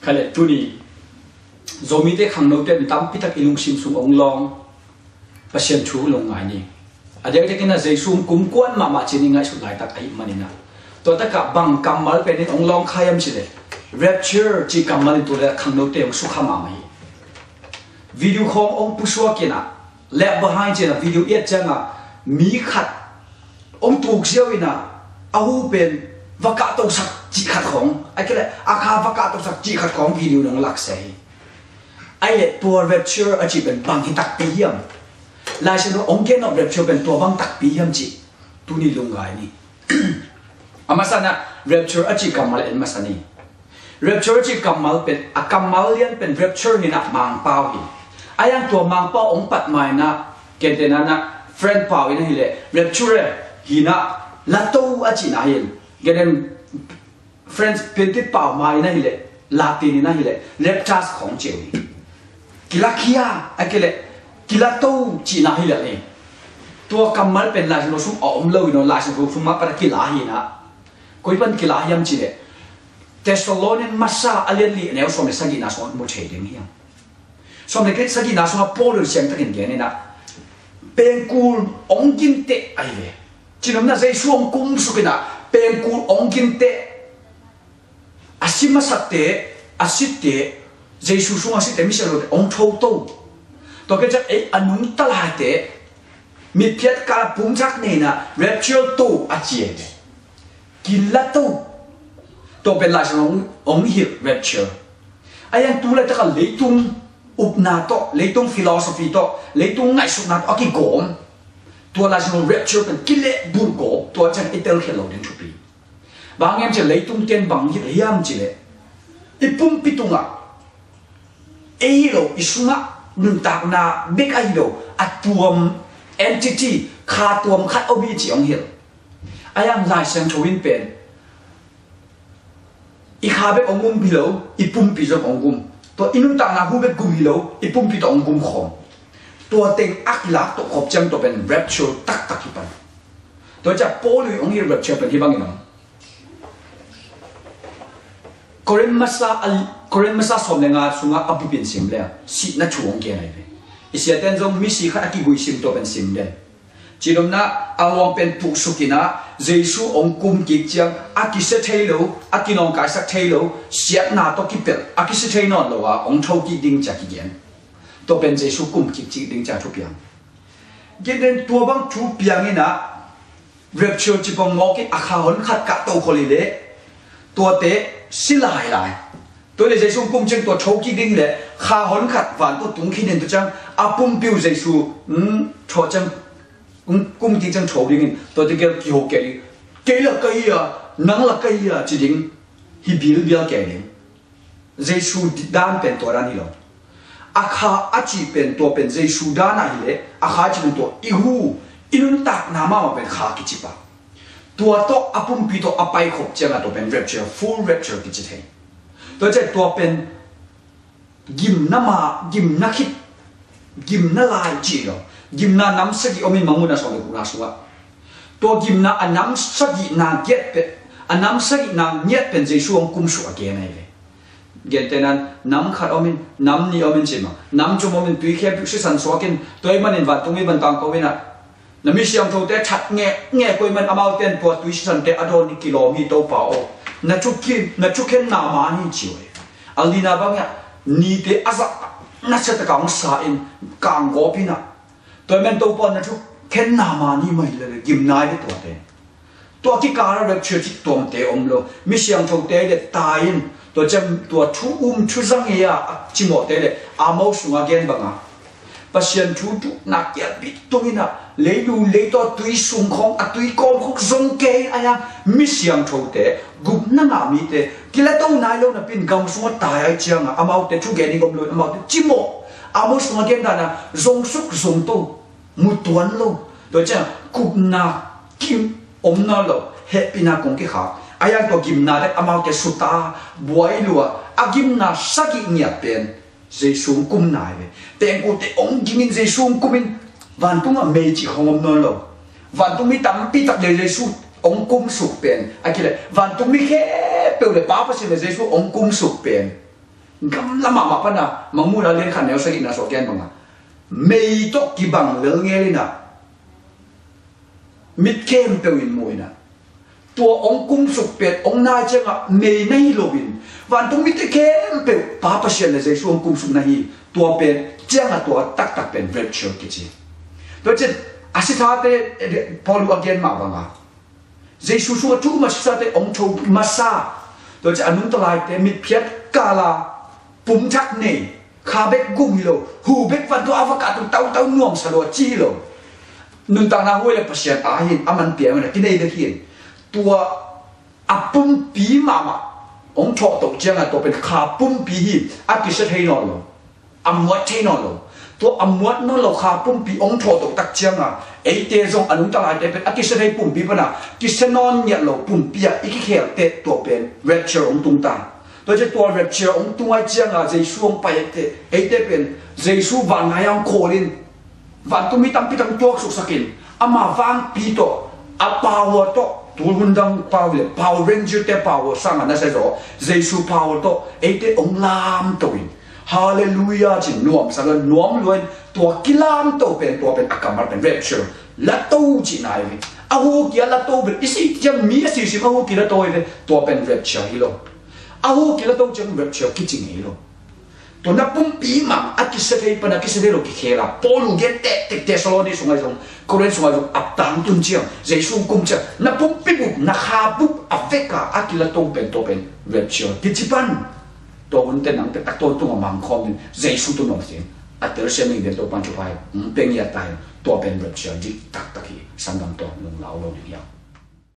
khai lệ tu ni zomi te khang no te mi tam pitak ilung sim sum ong long pasien thu long ngai ni adek te kina jesu kum kwan mama chini ngai su ngai tak ai manina to ta ka bang kamal pe ni ong long khayam chile rapture chi kamal tu le khang no te ong su khama mai video khong ong puswa kina left behind chena video yet changa mi khat ong tuk siaw ina ahu pen vaka to sak chi khat khong ai kele akha vaka to sak chi khat khong video nang lak sei ai le tua rapture a chi ben bang hi tak pi hiam lai se no ong ken of rapture ben tua bang tak pi hiam chi tu ni lungai ni amasana rapture a chi kamal en masani rapture chi kamal pen akamal lian pen rapture ni na mang pau hi ayang tua mang pau ong pat mai na ketena na friend pau ina hi le rapture hi na lato a chi na hin genen friends pentit pau mai na hi le latin na hi le leptas khong cheu ni kilakia akele kilato chi na hi le ni tua kamal pen la no sum om lo no la sum sum ma para kilahi na koi pan kilahiyam chi le Thessalonian masa alien li neo som sagi na som mo che ding hiam som le ke sagi na som pol siang ta ken ge na pengkul ong kin te ai le chinom na zai suong kum su kina pengkul ong kin te asima satte asite zai su suong asite mi se lo ong thou to to ke cha e anung ta la te mi phiat ka pum chak ne na rapture to a chie kilato toเป็นลายขององค์หิเรเชอร์ไอ้ยังตัวเลยจะกันเลยตุงอุปนาโตเลยตุงฟิโลโซฟีโตเลยตุงไงสุนัขอากิโกมตัวลายของเรเชอร์เป็นกิเลสบูโกตัวจังอิตาลีเราเดินชุบีบางอย่างจะเลยตุงเตียนบางหิเฮียมจิเลอีปุ่มปิตุงอ่ะเอโลอิสุนัขนุนตากนาเบกไอโลอัตวมเอนติตี้คาตัวมคัดเอาบีจิองหิไอ้ยังลายเซนทวินเป็นอีขาเบกองกุมพิโลอีปุ่มพิจงองกุมตัวอินุตังนาหูเบกกุมพิโลอีปุ่มพิจองกุมของตัวเต็งอักลักตัวขบจังตัวเป็น rapture ตักตักที่ปันตัวจะโป้ลุยองค์ rapture เป็นที่บ้างยังกอริมมาซาสมเลงาสุงาอับเป็นสิมเลยสินัชวงเกณฑ์อะไรอีเสียเต้นจงมิสิขัดอากิกุยสิมตัวเป็นสิมเลยจีนนะอังวงเป็นทุกสุกินะเจสูองคุมกิจจังอากิเสเทโลอากินองกายสักเทโลเสียนาตกิเปลอากิเสเทนอนโลวะองเท่ากิดิ้งจากกิเยนตัวเป็นเจสูคุมกิจดิ้งจากทุกอย่างเย็นตัวบางทุกอย่างนี่นะเรียบเชียวจีบงอกิอาคาหอนขัดกะโตคนเลยตัวเตะสิลายตัวเลยเจสูคุมจังตัวเท่ากิดิ้งเลยคาหอนขัดฝันตัวตุงขี้เด่นตัวจังอาปุ่มปิวเจสูโชจังกุมกิจังโฉบดิ้งตัวที่เกี่ยวกี่หกเกี่ยวละกี่อ่ะนังละกี่อ่ะจีดิ้งฮิบิลเกี่ยวเจสูด้านเป็นตัวนั้นนี่หรออาคาอาจีเป็นตัวเป็นเจสูด้านไหนเลยอาคาจีเป็นตัวอีหูอินุนตักนามาเป็นขากิจิปะตัวโตอปุ่มปีโตอไปขบเจ้าตัวเป็น rapture full rapture กิจิเทตัวเจ้าตัวเป็นกิมนามากิมนักคิดกิมนาลายจีหรอกิมนาน้ำสกิอมินมังมุนาสองเลยกุลาสัวตัวกิมนาอันน้ำสกินางเก็ตเป็นอันน้ำสกินางเงียบเป็นเจสูองกุมสัวเกณฑ์อะไรเกณฑ์แต่นั้นน้ำขัดอมินน้ำนี่อมินใช่ไหมน้ำจมอมินตุยแค่พิชิสันสัวกินตัวมันเห็นว่าตรงนี้มันต่างกันวินะน้ำมีเสียงโทแต่ชัดแง่กุยมันเอาเต้นตัวตุยชิสันแต่อดอนิกิโลมีโตเปล่านัชุกินนามานี่จิ๋วอันนี้นะบางอย่างนี่เตอาซะนัชตะกังสาอินกังโกพินะตัวมันตัวปอนนะทุกเข็นนามานี่ไม่เลยกิมนายได้ตัวเตตัวที่การเราเชื่อที่ตัวเตอมโลมิเสียงโทเตเดตายน์ตัวจำตัวทุชุสังเฮียจิโมเตเดอาโมสุงาเกนบังอ่ะปัจจัยทุนักยัดบิดตัวนี้นะเลยดูเลยตัวตุยสุงของตุยกอมของซงเกย์อะไรมิเสียงโทเตกุบนั่งอามีเตกิเลตัวนายโลนะเป็นกำสุงตายไอเจียงอ่ะอามาเตทุกเกนี่กำลังอามาเตจิโมอาโมสุงาเกนดานะซงสุกซงโตมุดตัวนั่นโลตัวเจ้ากุบนากิมอมนั่นโลเฮปินาคงกิขาอายังตัวกิมนาเด็กอามาเตสุตาบวยลัวอากิมนาสักิเงียบเป็นเจสูงกุมนายเลยแต่กูเตองกิมินเจสูงกุมินวันตุ้งอ่ะเมจิของอมนั่นโลวันตุ้งมีตั้มปีตักเลยเจสูองกุมสุกเป็นไอ้กี่เลยวันตุ้งมีแค่เปล่าเลยป้าพัชเลยเจสูองกุมสุกเป็น gam lama ma pana mamura len khan neo sagi na so ken manga mei to ki bang le nge na mit kem pe win moina tua ong kum suk pet ong na changa mei nei lovin van tung mit kem pe pa pa shen le zai su ong kum suk na hi tua pet changa tua tak tak pen rapture ki chi to che asitha te Paul again ma banga zai su su tu ma sa te ong tho masa to che anung to lai te mit phiat kala pum thak nei kha bek gum lo hu bek van to avaka tu tau tau nuam sa lo chi lo nun ta na hoi le pasien a hin aman pia na kinai de hin tua apum pi mama ong tho to changa to pen kha pum pi hi a ki se thei no lo amwat thei no lo to amwat no lo kha pum pi ong tho to tak changa ei te zong anung ta lai te pen a ki se thei pum pi pa na ki se non nya lo pum pi a iki khel te to pen rapture ong tung ta to je to rapture ong tung ai changa jai suang pa te ei te pen jai su van na yang kholin van tu mi tam pi tam tok suk sakin ama van pi to a power to turundang power ranger te power sang na se ro jesu power to ate ong lam to in hallelujah chin nuam sa nuam luen to kilam to pen akamar pen rapture la to chi nai vi a hu ki la to be isi jam mi si si hu ki la to ve to pen rapture hi lo a hu ki la to jam rapture ki ching hi lo to na pum pi mang akise fe pa na kise de lo ki khela polu get te solo ni sungai song koren sungai song ap tang tun chiang jesu kum cha na pum pi bu na kha bu afeka akila to pen rapture ki chipan to un te nang te tak to tu mang khom jesu tu no sin ater se mi de to pan chu pai peng ya tai to pen rapture ji tak tak hi sangam to nung lao lo ni ya